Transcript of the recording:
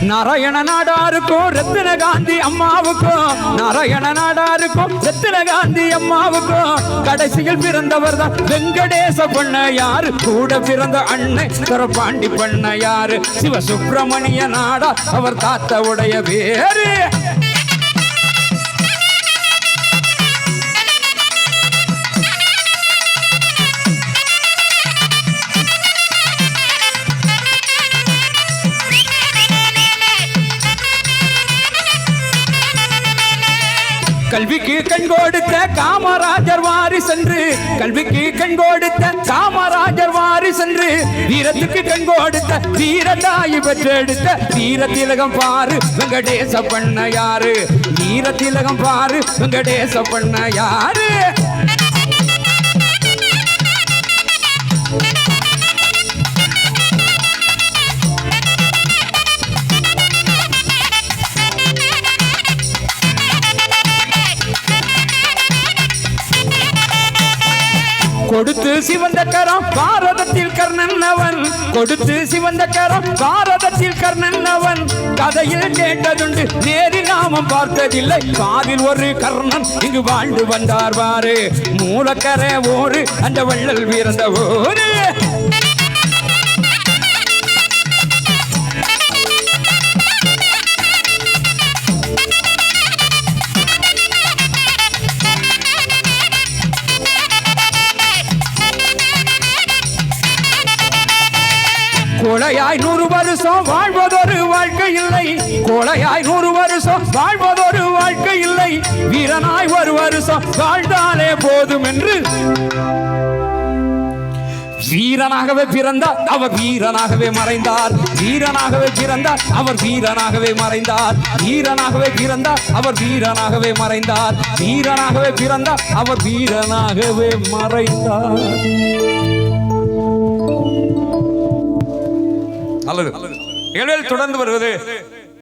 நாராயண நாடாருக்கும் ரத்தின காந்தி அம்மாவுக்கும், நாராயண நாடாருக்கும் ரத்தின காந்தி அம்மாவுக்கும் கடைசியில் பிறந்தவர் தான் வெங்கடேச பண்ணையாரு. கூட பிறந்த அண்ணன் துரப்பாண்டி பண்ணையாரு. சிவசுப்பிரமணிய நாடா அவர் தாத்தவுடைய பேரு. கல்விக்கு கண் கொடுத்த காமராஜர் வாரிசென்று, கல்விக்கு கண் கொடுத்த காமராஜர் வாரிசென்று, வீரத்துக்கு கண் கொடுத்த வீரதாயி பெற்றெடுத்த வீர திலகம் பாரு வெங்கடேச பண்ணையாரு. வீர திலகம் பாரு வெங்கடேச பண்ணையாரு. கொடுத்து சிவந்த கரம் பாரதத்தில் கர்ணன் அவன், கொடுத்து சிவந்த கரம் பாரதத்தில் கர்ணன் அவன். கதையில் கேட்டதுண்டு நேரில் நாமம் பார்த்ததில்லை, காதில் ஒரு கர்ணன் இங்கு வாழ்ந்து வந்தார் பாரு. மூலக்கரை ஓரு அந்த வள்ளல் வீரந்த ஊரு. கோளையாய் 100 வருஷம் வாழ்வதொரு வாழ்க்கை இல்லை, கோளையாய் 100 வருஷம் வாழ்வதொரு வாழ்க்கை இல்லை. வீரனாய் 1 வருஷம் வாழ்ந்தாலே போதும் என்று வீரனாகவே பிறந்தார் அவர் வீரனாகவே மறைந்தார். வீரனாகவே பிறந்தார் அவர் வீரனாகவே மறைந்தார். வீரனாகவே பிறந்தார் அவர் வீரனாகவே மறைந்தார். வீரனாகவே பிறந்தார் அவர் வீரனாகவே மறைந்தார். நல்லது. நிகழ்வில் தொடர்ந்து வருவது